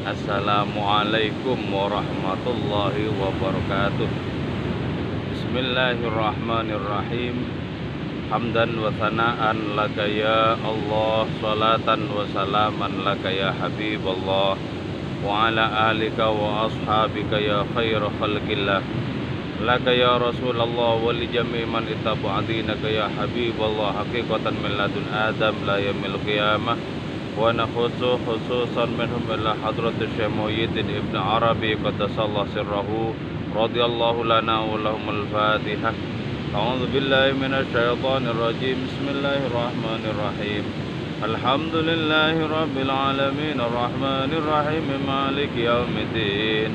Assalamualaikum warahmatullahi wabarakatuh. Bismillahirrahmanirrahim. Hamdan wa thana'an laka ya Allah, salatan wa salaman laka ya Habiballah, wa ala alika wa ashabika ya khair khalqillah, laka ya Rasulullah wa li jami' man ittaba'a dinaka ya Habiballah, haqiqatan min ladun Adam la yamil qiyamah. Wa nakhusu khususan minhum ila hadratis Syekh Muhyiddin Ibn Arabi qaddasallahu sirrahu radhiyallahu lana wa lahumul Fatihah. A'udzu billahi minasy syaithanir rajim. Bismillahirrahmanirrahim. Alhamdulillahi rabbil alamin arrahmanir rahim maliki yaumiddin.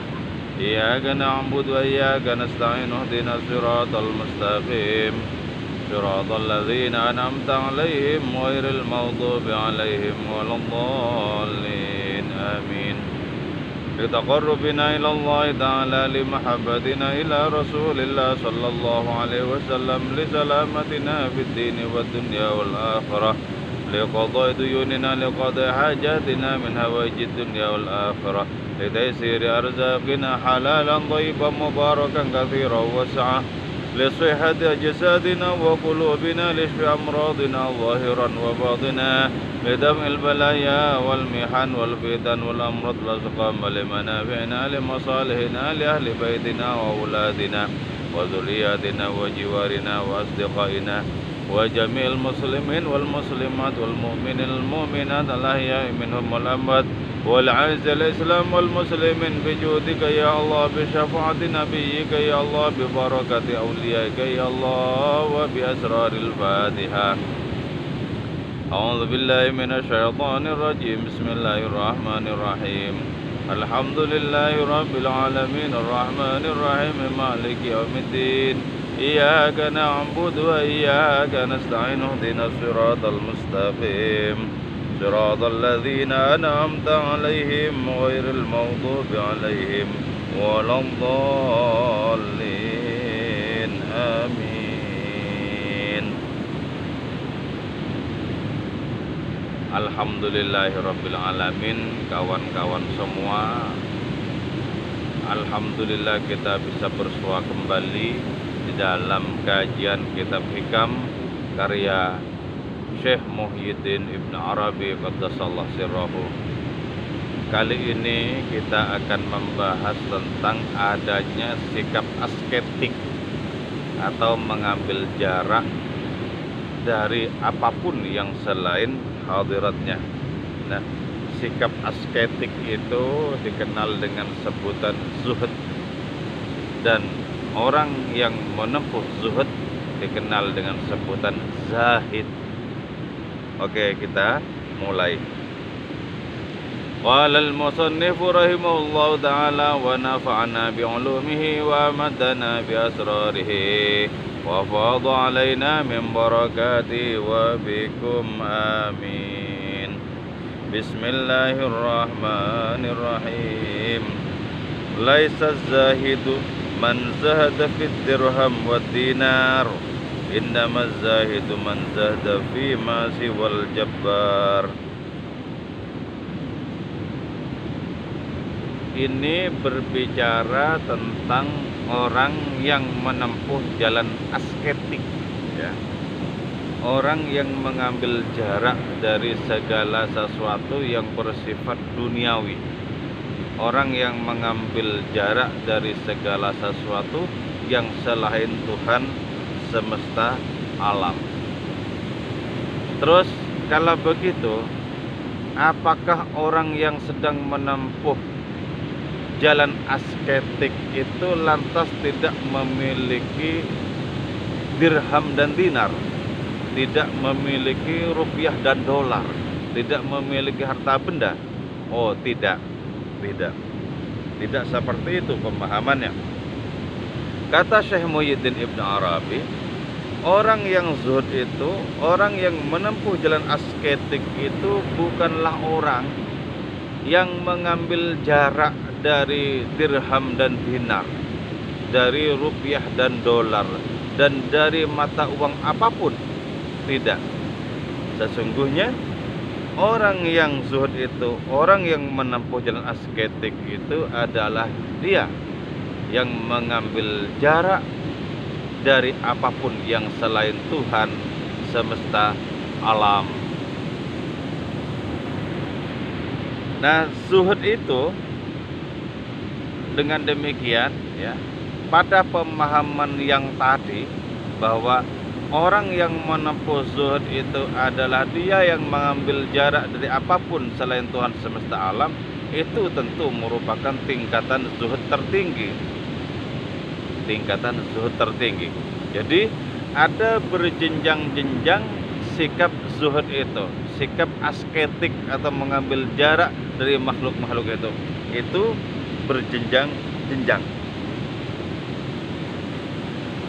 Iyyaka na'budu wa iyyaka nasta'in ihdinas siratal mustaqim. Siratal ladzina an'amta 'alaihim ghairil maghdubi 'alaihim waladdallin. Amin. Bitaqarrubina ila Allah ta'ala li mahabbatina ila Rasulillah sallallahu alaihi wasallam li salamatina fid din wad dunya wal akhirah li qada'i duyunina li qada'i hajatina min hawaijid dunya wal akhirah li taysiri arzaqina halalan thayyiban mubarakan katsiran wasi'ah li sihhati ajsadina wa qulubina li shfi amradina zahiran wa batina بدم البلايا والمحن والفتن والأمراض والأسقام لمنافعنا لمصالحنا لأهل بيتنا وأولادنا وذرياتنا وجوارنا وأصدقائنا وجميع المسلمين والمسلمات والمؤمنين المؤمنات الأحياء منهم والأموات والعز الإسلام والمسلمين بجودك يا الله بشفاعة نبيك يا الله ببركة أوليائك يا الله وبأسرار الفاتحة. أعوذ بالله من الشيطان الرجيم. بسم الله الرحمن الرحيم. الحمد لله رب العالمين الرحمن الرحيم مالك يوم الدين. إياك نعبد وإياك نستعين اهدنا الصراط المستقيم صراط الذين أنعمت عليهم غير المغضوب عليهم ولا الضالين. آمين. Alhamdulillahirabbil alamin. Kawan-kawan semua, alhamdulillah kita bisa bersua kembali di dalam kajian kitab Hikam karya Syekh Muhyiddin Ibn Arabi qaddasallahu sirrahu. Kali ini kita akan membahas tentang adanya sikap asketik atau mengambil jarak dari apapun yang selain hadiratnya. Nah, sikap asketik itu dikenal dengan sebutan zuhud, dan orang yang menempuh zuhud dikenal dengan sebutan zahid. Oke, kita mulai. Qala al-musannif rahimahullahu ta'ala wa nafa'ana bi'ulumihi wa amadana bi asrarihi wa fadha alaina min barakati wa bikum amin. Bismillahirrahmanirrahim. Laisa zahidu man zahada fid dirham wad dinar, innama zahidu man zahada fi ma siwal jabbar. Ini berbicara tentang orang yang menempuh jalan asketik, ya. Orang yang mengambil jarak dari segala sesuatu yang bersifat duniawi. Orang yang mengambil jarak dari segala sesuatu yang selain Tuhan semesta alam. Terus kalau begitu, apakah orang yang sedang menempuh jalan asketik itu lantas tidak memiliki dirham dan dinar, tidak memiliki rupiah dan dolar, tidak memiliki harta benda? Oh, tidak seperti itu pemahamannya. Kata Syekh Muhyiddin Ibn Arabi, orang yang zuhud itu, orang yang menempuh jalan asketik itu bukanlah orang yang mengambil jarak dari dirham dan dinar, dari rupiah dan dolar, dan dari mata uang apapun. Tidak. Sesungguhnya Orang yang zuhud itu, orang yang menempuh jalan asketik itu adalah dia yang mengambil jarak dari apapun yang selain Tuhan semesta alam. Nah, zuhud itu dengan demikian ya, pada pemahaman yang tadi bahwa orang yang menempuh zuhud itu adalah dia yang mengambil jarak dari apapun selain Tuhan semesta alam, itu tentu merupakan tingkatan zuhud tertinggi. Tingkatan zuhud tertinggi. Jadi ada berjenjang-jenjang sikap zuhud itu, sikap asketik atau mengambil jarak dari makhluk-makhluk itu berjenjang-jenjang.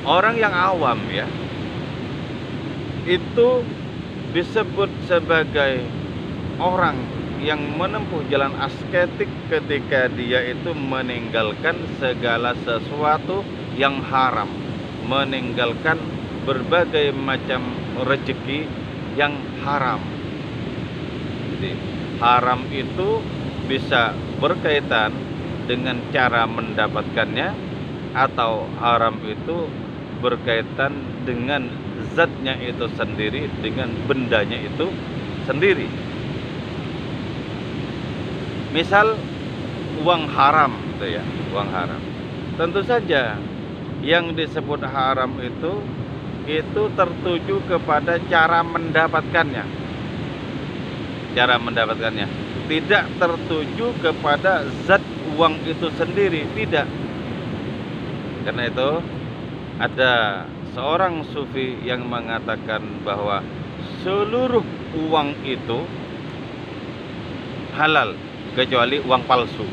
Orang yang awam ya, itu disebut sebagai orang yang menempuh jalan asketik ketika dia itu meninggalkan segala sesuatu yang haram, meninggalkan berbagai macam rezeki yang haram. Jadi haram itu bisa berkaitan dengan cara mendapatkannya, atau haram itu berkaitan dengan zatnya itu sendiri, dengan bendanya itu sendiri. Misal uang haram gitu ya, uang haram. Tentu saja yang disebut haram itu tertuju kepada cara mendapatkannya. Cara mendapatkannya tidak tertuju kepada zat uang itu sendiri, tidak. Karena itu ada seorang sufi yang mengatakan bahwa seluruh uang itu halal kecuali uang palsu.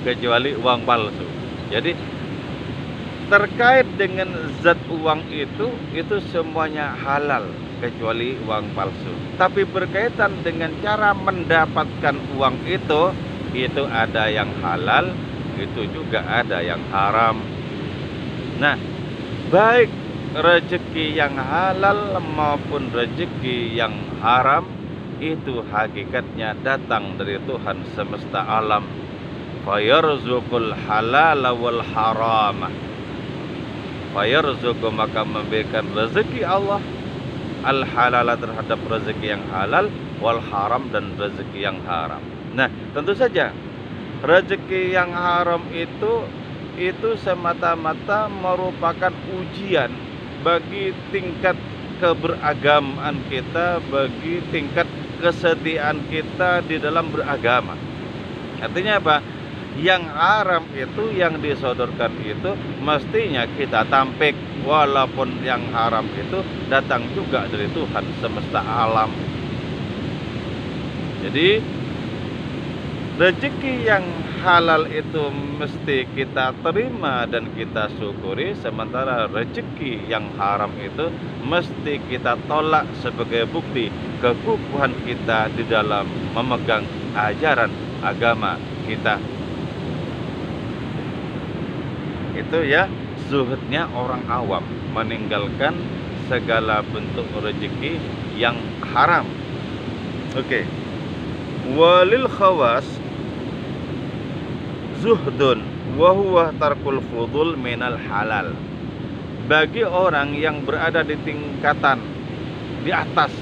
Kecuali uang palsu. Jadi terkait dengan zat uang itu semuanya halal kecuali uang palsu. Tapi berkaitan dengan cara mendapatkan uang itu ada yang halal, itu juga ada yang haram. Nah, baik rezeki yang halal maupun rezeki yang haram itu hakikatnya datang dari Tuhan semesta alam. Fayarzuqul halal wal haram. Fayarzuqu, maka memberikan rezeki Allah al halal terhadap rezeki yang halal, wal haram dan rezeki yang haram. Nah, tentu saja rezeki yang haram itu semata-mata merupakan ujian bagi tingkat keberagamaan kita, bagi tingkat kesetiaan kita di dalam beragama. Artinya apa? Yang haram itu, yang disodorkan itu mestinya kita tampik, walaupun yang haram itu datang juga dari Tuhan semesta alam. Jadi rezeki yang halal itu mesti kita terima dan kita syukuri, sementara rezeki yang haram itu mesti kita tolak sebagai bukti kekukuhan kita di dalam memegang ajaran agama kita. Itu ya zuhudnya orang awam, meninggalkan segala bentuk rezeki yang haram. Oke. Walil khawas zuhdun wa huwa tarkul fudul minal halal. Bagi orang yang berada di tingkatan di atas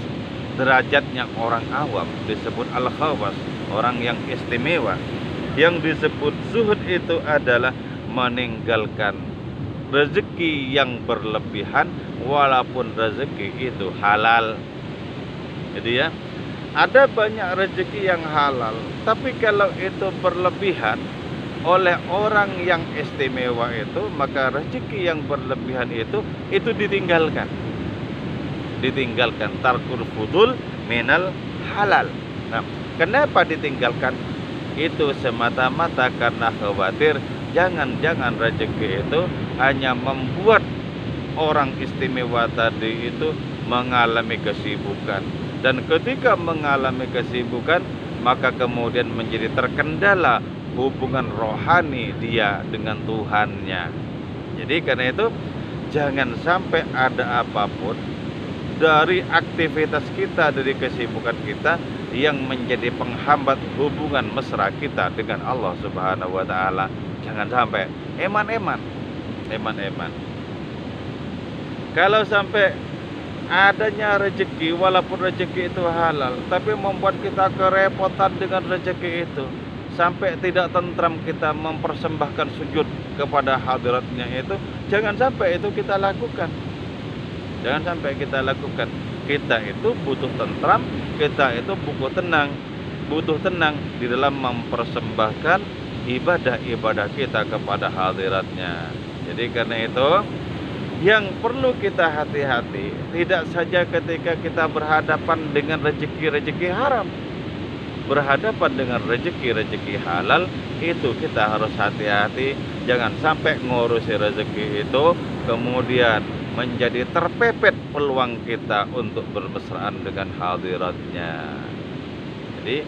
derajatnya orang awam disebut al-khawas, orang yang istimewa. Yang disebut zuhud itu adalah meninggalkan rezeki yang berlebihan walaupun rezeki itu halal. Jadi ya, ada banyak rezeki yang halal, tapi kalau itu berlebihan oleh orang yang istimewa itu, maka rezeki yang berlebihan itu ditinggalkan. Ditinggalkan, tarkul fudul minal halal. Nah, kenapa ditinggalkan? Itu semata-mata karena khawatir jangan-jangan rezeki itu hanya membuat orang istimewa tadi itu mengalami kesibukan. Dan ketika mengalami kesibukan, maka kemudian menjadi terkendala hubungan rohani dia dengan Tuhannya. Jadi karena itu jangan sampai ada apapun dari aktivitas kita, dari kesibukan kita yang menjadi penghambat hubungan mesra kita dengan Allah Subhanahu wa taala. Jangan sampai eman-eman. Kalau sampai adanya rezeki, walaupun rezeki itu halal, tapi membuat kita kerepotan dengan rezeki itu, sampai tidak tentram kita mempersembahkan sujud kepada hadiratnya itu, jangan sampai itu kita lakukan. Jangan sampai kita lakukan. Kita itu butuh tentram, kita itu butuh tenang di dalam mempersembahkan ibadah-ibadah kita kepada hadiratnya. Jadi karena itu yang perlu kita hati-hati, tidak saja ketika kita berhadapan dengan rezeki-rezeki haram, berhadapan dengan rezeki-rezeki halal, itu kita harus hati-hati. Jangan sampai ngurusi rezeki itu kemudian menjadi terpepet peluang kita untuk bermesraan dengan hadiratnya. Jadi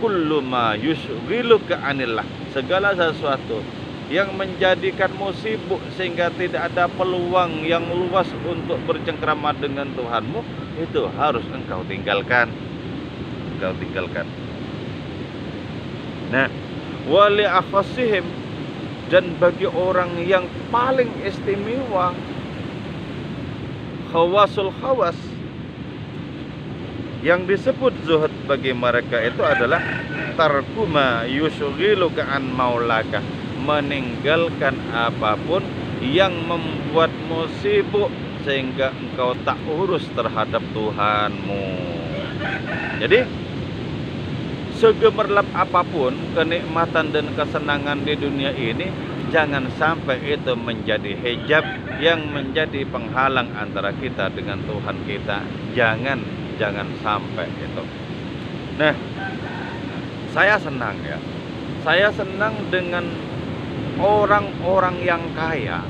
kullu ma yushghiluka anillah, segala sesuatu yang menjadikanmu sibuk sehingga tidak ada peluang yang luas untuk bercengkrama dengan Tuhanmu, itu harus engkau tinggalkan. Nah, wali akhasihim, dan bagi orang yang paling istimewa, khawasul khawas, yang disebut zuhud bagi mereka itu adalah tarkuma yushghiluka an maulaka, meninggalkan apapun yang membuatmu sibuk sehingga engkau tak urus terhadap Tuhanmu. Jadi segemerlap apapun kenikmatan dan kesenangan di dunia ini, jangan sampai itu menjadi hijab yang menjadi penghalang antara kita dengan Tuhan kita. Jangan sampai itu. Nah, saya senang dengan orang-orang yang kaya,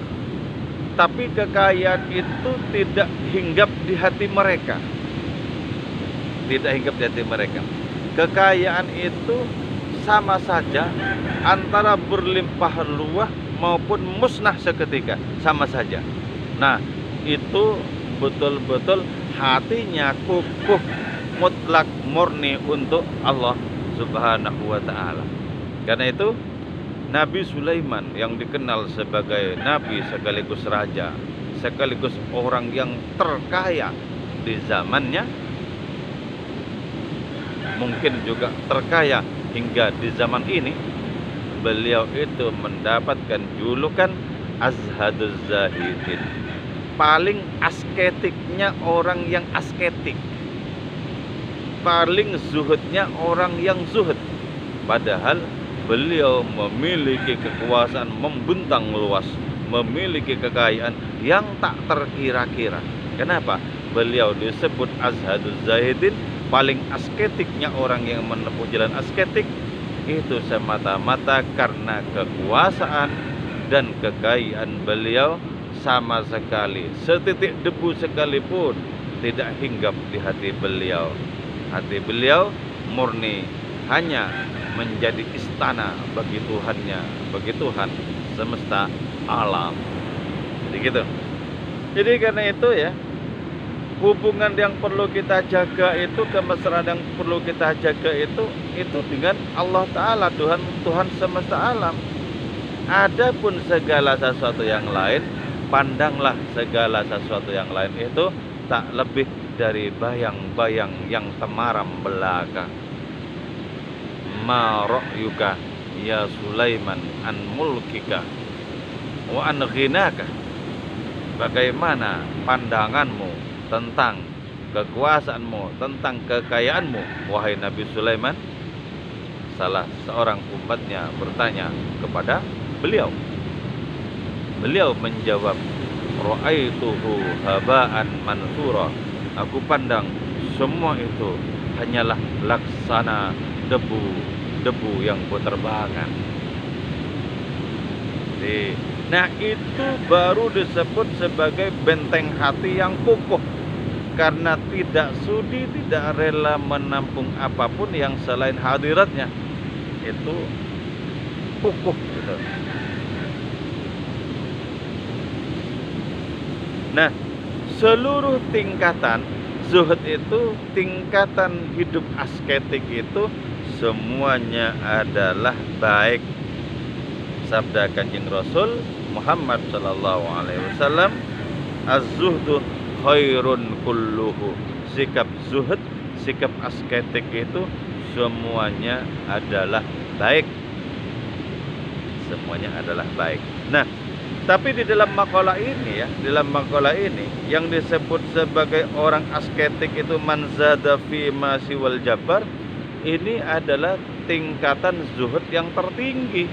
tapi kekayaan itu tidak hinggap di hati mereka. Kekayaan itu sama saja antara berlimpah ruah maupun musnah seketika, sama saja. Nah, itu betul-betul hatinya kukuh, mutlak, murni untuk Allah Subhanahu wa ta'ala. Karena itu Nabi Sulaiman yang dikenal sebagai nabi sekaligus raja, sekaligus orang yang terkaya di zamannya, mungkin juga terkaya hingga di zaman ini, beliau itu mendapatkan julukan Azhaduz Zahidin, paling asketiknya orang yang asketik, paling zuhudnya orang yang zuhud. Padahal beliau memiliki kekuasaan membentang luas, memiliki kekayaan yang tak terkira-kira. Kenapa? Beliau disebut Azhaduz Zahidin, paling asketiknya orang yang menempuh jalan asketik, itu semata-mata karena kekuasaan dan kekayaan beliau sama sekali setitik debu sekalipun tidak hinggap di hati beliau. Hati beliau murni, hanya menjadi istana bagi Tuhannya, bagi Tuhan semesta alam. Jadi gitu. Jadi karena itu ya, hubungan yang perlu kita jaga itu, kemesraan yang perlu kita jaga itu dengan Allah Ta'ala, Tuhan semesta alam. Adapun segala sesuatu yang lain, pandanglah segala sesuatu yang lain itu tak lebih dari bayang-bayang yang temaram belaka. Ma ra'yuka ya Sulaiman an mulkika wa an ghinaka, bagaimana pandanganmu tentang kekuasaanmu, tentang kekayaanmu, wahai Nabi Sulaiman? Salah seorang umatnya bertanya kepada beliau. Beliau menjawab, ra'aituhu haba'an mansura, aku pandang semua itu hanyalah laksana debu yang berterbangan. Nah, itu baru disebut sebagai benteng hati yang kokoh, karena tidak sudi, tidak rela menampung apapun yang selain hadiratnya. Itu kokoh gitu. Nah, seluruh tingkatan zuhud itu, tingkatan hidup asketik itu semuanya adalah baik. Sabda Kanjeng Rasul Muhammad sallallahu alaihi wasallam, az-zuhdu khairun kulluhu. Sikap zuhud, sikap asketik itu semuanya adalah baik. Semuanya adalah baik. Nah, tapi di dalam makalah ini ya, dalam makalah ini yang disebut sebagai orang asketik itu man zada fi ma siwal jabar, ini adalah tingkatan zuhud yang tertinggi.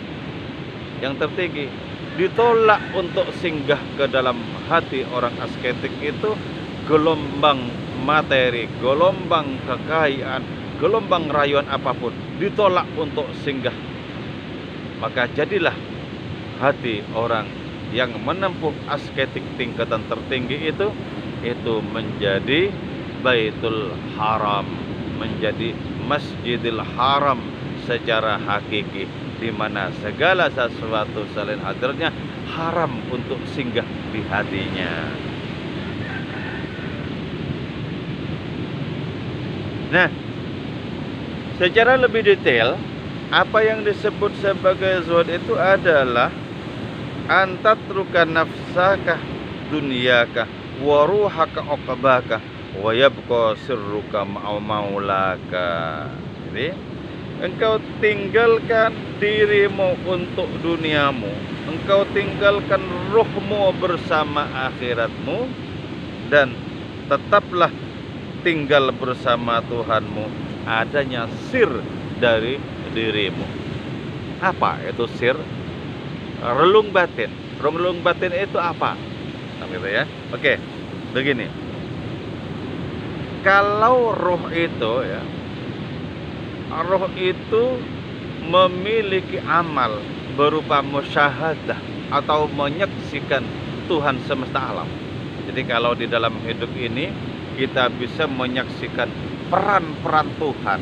Yang tertinggi ditolak untuk singgah ke dalam hati orang asketik itu gelombang materi, gelombang kekayaan, gelombang rayuan apapun ditolak untuk singgah. Maka jadilah hati orang yang menempuh asketik tingkatan tertinggi itu menjadi Baitul Haram, menjadi Masjidil Haram secara hakiki, di mana segala sesuatu selain hadirnya haram untuk singgah di hatinya. Nah, secara lebih detail, apa yang disebut sebagai zuhud itu adalah antatruka nafsaka dunyaka wa ruhaka uqbaka wa yabqa sirruka maulaka. Jadi engkau tinggalkan dirimu untuk duniamu, engkau tinggalkan ruhmu bersama akhiratmu, dan tetaplah tinggal bersama Tuhanmu, adanya sir dari dirimu. Apa itu sir? Relung batin. Relung batin itu apa? Nah, gitu ya. Oke, begini. Kalau roh itu ya, roh itu memiliki amal berupa musyahadah atau menyaksikan Tuhan semesta alam. Jadi kalau di dalam hidup ini kita bisa menyaksikan peran-peran Tuhan.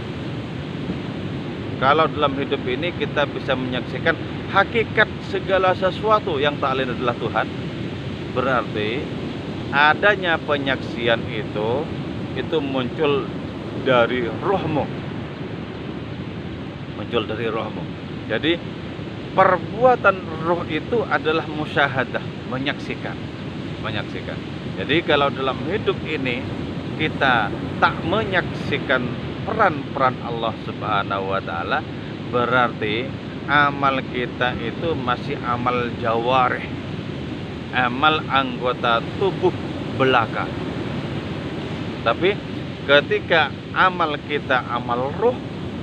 Kalau dalam hidup ini kita bisa menyaksikan hakikat segala sesuatu yang tak lain adalah Tuhan, berarti adanya penyaksian itu muncul dari rohmu. Muncul dari rohmu. Jadi perbuatan roh itu adalah musyahadah, menyaksikan. Jadi kalau dalam hidup ini kita tak menyaksikan peran-peran Allah Subhanahu wa taala, berarti amal kita itu masih amal jawarih, amal anggota tubuh belaka. Tapi ketika amal kita amal ruh,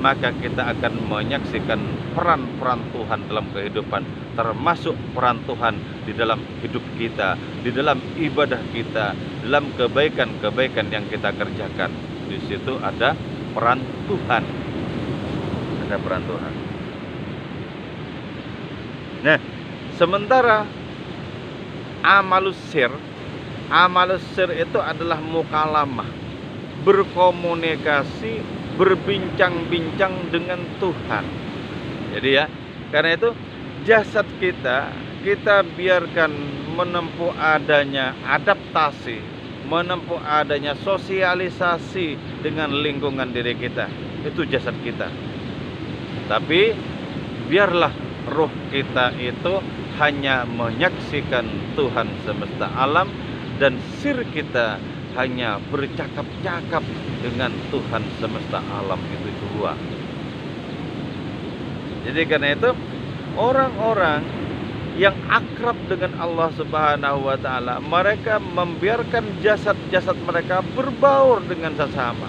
maka kita akan menyaksikan peran-peran Tuhan dalam kehidupan, termasuk peran Tuhan di dalam hidup kita, di dalam ibadah kita, dalam kebaikan-kebaikan yang kita kerjakan. Di situ ada peran Tuhan. Ada peran Tuhan. Nah, sementara amalus sir itu adalah mukalamah, berkomunikasi, berbincang-bincang dengan Tuhan. Jadi ya, karena itu jasad kita biarkan menempuh adanya adaptasi, menempuh adanya sosialisasi dengan lingkungan diri kita. Itu jasad kita. Tapi biarlah ruh kita itu hanya menyaksikan Tuhan semesta alam, dan sir kita hanya bercakap-cakap dengan Tuhan semesta alam itu dua. Jadi karena itu orang-orang yang akrab dengan Allah Subhanahu wa taala, mereka membiarkan jasad-jasad mereka berbaur dengan sesama,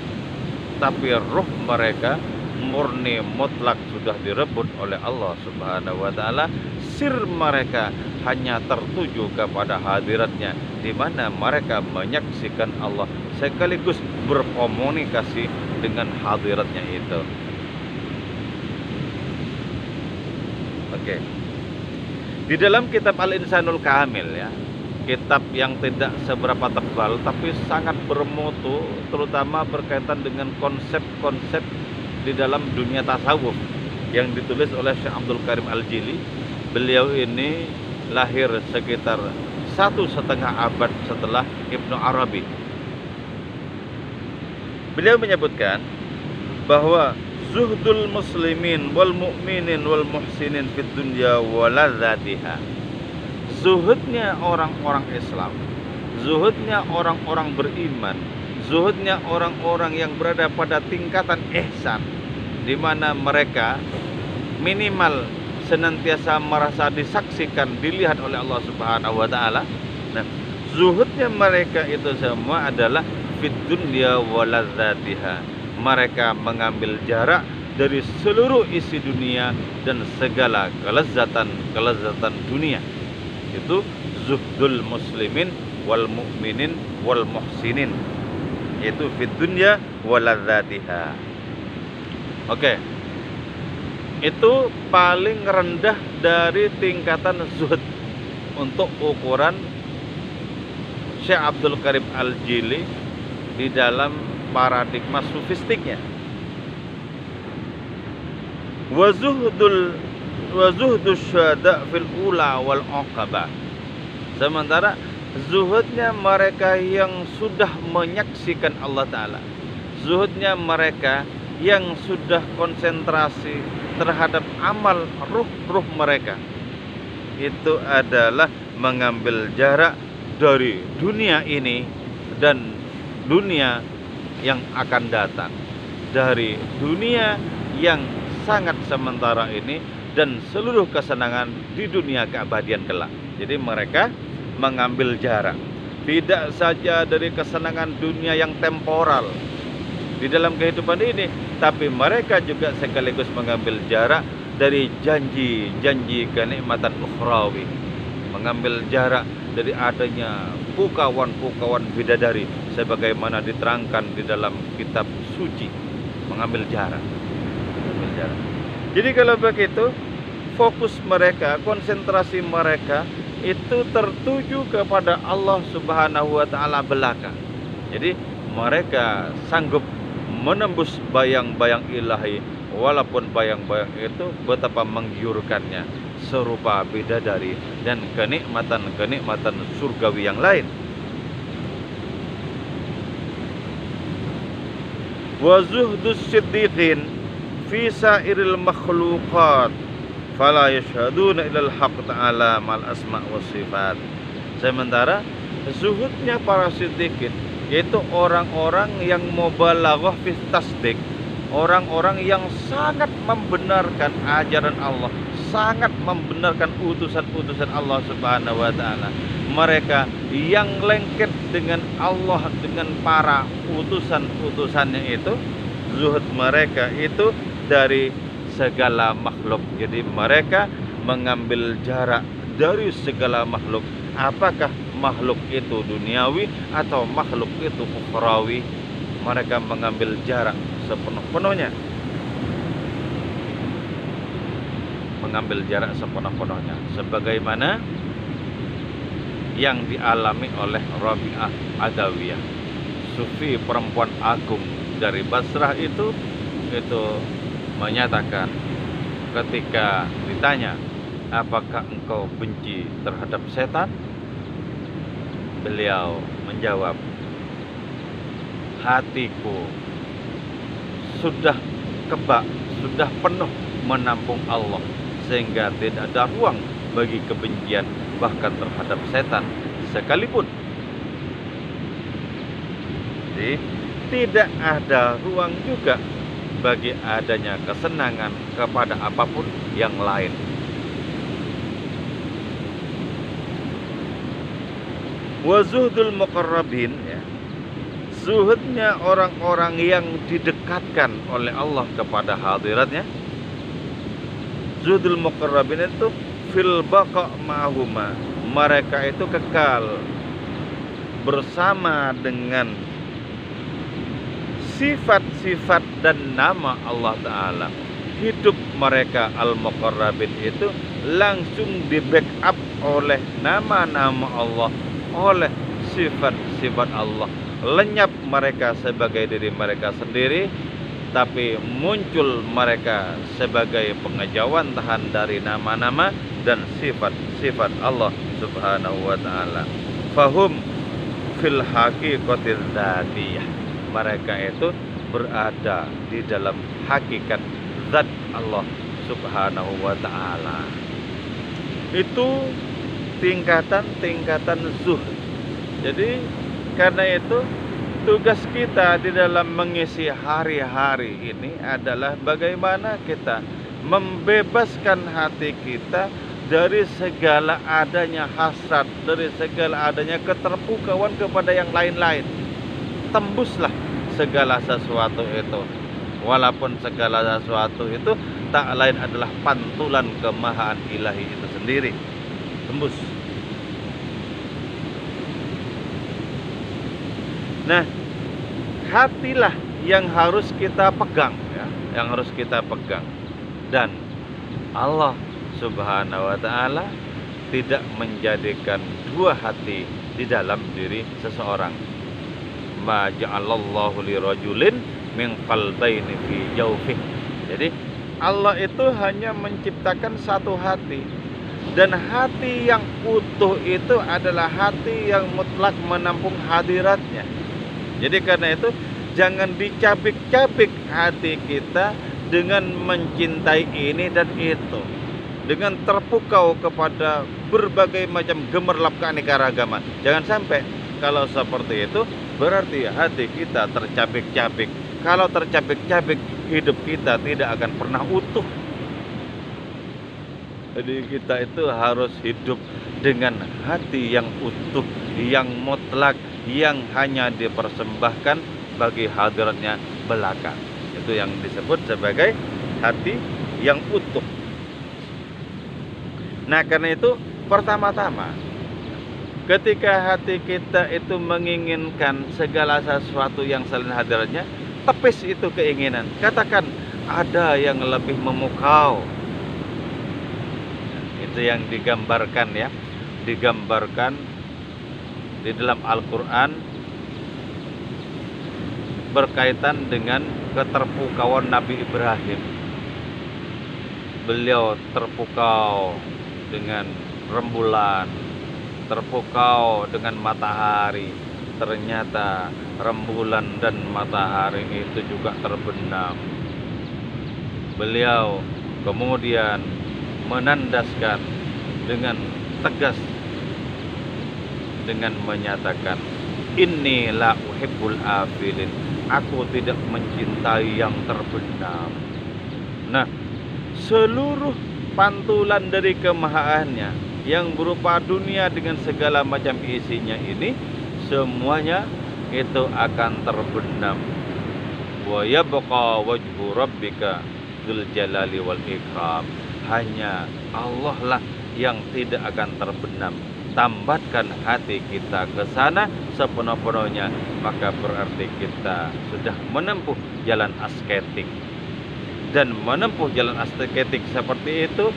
tapi ruh mereka murni mutlak sudah direbut oleh Allah Subhanahu wa taala. Sir mereka hanya tertuju kepada hadiratnya, di mana mereka menyaksikan Allah sekaligus berkomunikasi dengan hadiratnya itu. Oke. Di dalam kitab Al-Insanul Kamil ya, kitab yang tidak seberapa tebal tapi sangat bermutu, terutama berkaitan dengan konsep-konsep di dalam dunia tasawuf, yang ditulis oleh Syekh Abdul Karim Al-Jili. Beliau ini lahir sekitar 1,5 abad setelah Ibnu Arabi. Beliau menyebutkan bahwa zuhdul muslimin wal mu'minin wal muhsinin fid dunya waladzatiha. Zuhudnya orang-orang Islam, zuhudnya orang-orang beriman, zuhudnya orang-orang yang berada pada tingkatan ihsan, di mana mereka minimal senantiasa merasa disaksikan, dilihat oleh Allah Subhanahu wa taala. Nah, zuhudnya mereka itu semua adalah fid dunya waladzatiha. Mereka mengambil jarak dari seluruh isi dunia dan segala kelezatan dunia. Itu zuhdul muslimin wal mu'minin wal muhsinin. Itu fid dunya waladzatiha. Oke. Itu paling rendah dari tingkatan zuhud untuk ukuran Syekh Abdul Karim Al-Jili di dalam paradigma sufistiknya. Wa zuhdus syuhada fil ula wal uqaba. Sementara zuhudnya mereka yang sudah menyaksikan Allah Ta'ala, zuhudnya mereka yang sudah konsentrasi terhadap amal ruh mereka, itu adalah mengambil jarak dari dunia ini dan dunia yang akan datang, dari dunia yang sangat sementara ini dan seluruh kesenangan di dunia keabadian kelak. Jadi mereka mengambil jarak tidak saja dari kesenangan dunia yang temporal di dalam kehidupan ini, tapi mereka juga sekaligus mengambil jarak dari janji-janji kenikmatan ukhrawi, mengambil jarak dari adanya pukawan-pukawan bidadari sebagaimana diterangkan di dalam kitab suci. Mengambil jarak. Jadi kalau begitu, fokus mereka, konsentrasi mereka itu tertuju kepada Allah Subhanahu wa taala belaka. Jadi mereka sanggup menembus bayang-bayang ilahi, walaupun bayang-bayang itu betapa menggiurkannya, serupa bidadari dan kenikmatan-kenikmatan surgawi yang lain. Wa zuhdus siddiqin fi sairil makhluqat fala yashhaduna ilal haqq ta'ala mal asma wa sifat. Sementara zuhudnya para siddiqin, yaitu orang-orang yang mubalaghah fi tasdik, orang-orang yang sangat membenarkan ajaran Allah, sangat membenarkan utusan-utusan Allah Subhanahu wa taala. Mereka yang lengket dengan Allah, dengan para utusan-utusannya itu, zuhud mereka itu dari segala makhluk. Jadi mereka mengambil jarak dari segala makhluk. Apakah makhluk itu duniawi atau makhluk itu ukhrawi? Mereka mengambil jarak sepenuh-penuhnya. Mengambil jarak sepenuh-penuhnya, sebagaimana yang dialami oleh Rabi'ah Adawiyah, sufi perempuan agung dari Basrah itu menyatakan ketika ditanya, apakah engkau benci terhadap setan? Beliau menjawab, hatiku sudah kebak, sudah penuh menampung Allah, sehingga tidak ada ruang bagi kebencian bahkan terhadap setan sekalipun. Jadi tidak ada ruang juga bagi adanya kesenangan kepada apapun yang lain. Wa zuhdul muqarrabin, ya, zuhudnya orang-orang yang didekatkan oleh Allah kepada hadiratnya. Zuhdul muqarrabin itu fil baqa ma'huma, mereka itu kekal bersama dengan sifat-sifat dan nama Allah Ta'ala. Hidup mereka al-muqarrabin itu langsung di backup oleh nama-nama Allah, oleh sifat-sifat Allah. Lenyap mereka sebagai diri mereka sendiri, tapi muncul mereka sebagai pengejauhan tahan dari nama-nama dan sifat-sifat sifat Allah Subhanahu wa taala. Fahum fil haqiqatil dzatiyah. Mereka itu berada di dalam hakikat zat Allah Subhanahu wa taala. Itu tingkatan-tingkatan zuhud. Jadi karena itu tugas kita di dalam mengisi hari-hari ini adalah bagaimana kita membebaskan hati kita dari segala adanya hasrat, dari segala adanya keterpukauan kepada yang lain-lain. Tembuslah segala sesuatu itu. Walaupun segala sesuatu itu tak lain adalah pantulan kemahaan ilahi itu sendiri. Tembus. Nah, hatilah yang harus kita pegang ya, yang harus kita pegang. Dan Allah Subhanahu wa taala tidak menjadikan dua hati di dalam diri seseorang. Ma ja'alallahu lirajulin min qalbaini fi jawfih. Jadi Allah itu hanya menciptakan satu hati. Dan hati yang utuh itu adalah hati yang mutlak menampung hadiratnya. Jadi karena itu jangan dicabik-cabik hati kita dengan mencintai ini dan itu, dengan terpukau kepada berbagai macam gemerlap keanekaragaman. Jangan sampai kalau seperti itu berarti hati kita tercabik-cabik. Kalau tercabik-cabik, hidup kita tidak akan pernah utuh. Jadi kita itu harus hidup dengan hati yang utuh, yang mutlak, yang hanya dipersembahkan bagi hadiratnya belaka. Itu yang disebut sebagai hati yang utuh. Nah karena itu pertama-tama ketika hati kita itu menginginkan segala sesuatu yang selain hadiratnya, tepis itu keinginan. Katakan ada yang lebih memukau. Itu yang digambarkan ya, digambarkan di dalam Al-Quran berkaitan dengan keterpukauan Nabi Ibrahim. Beliau terpukau dengan rembulan, terpukau dengan matahari. Ternyata rembulan dan matahari itu juga terbenam. Beliau kemudian menandaskan dengan tegas dengan menyatakan, inni la uhibbul afilin, aku tidak mencintai yang terbenam. Nah, seluruh pantulan dari kemahaannya yang berupa dunia dengan segala macam isinya ini, semuanya itu akan terbenam. Wa yabqa wajhu rabbika dzul jalali wal ikram. Hanya Allah lah yang tidak akan terbenam. Tambatkan hati kita ke sana sepenuh-penuhnya, maka berarti kita sudah menempuh jalan asketik. Dan menempuh jalan asketik seperti itu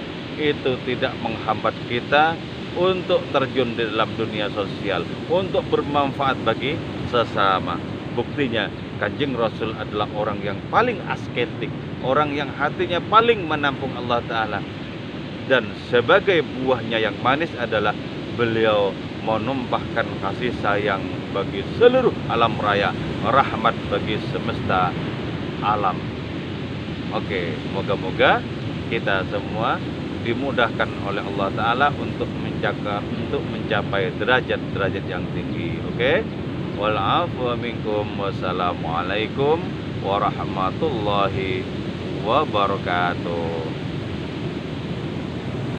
tidak menghambat kita untuk terjun di dalam dunia sosial, untuk bermanfaat bagi sesama. Buktinya Kanjeng Rasul adalah orang yang paling asketik, orang yang hatinya paling menampung Allah Ta'ala. Dan sebagai buahnya yang manis adalah beliau menumpahkan kasih sayang bagi seluruh alam raya, rahmat bagi semesta alam. Oke, moga-moga kita semua dimudahkan oleh Allah Ta'ala untuk mencapai derajat-derajat yang tinggi. Oke, wal-'afwa minkum, wassalamualaikum warahmatullahi wabarakatuh.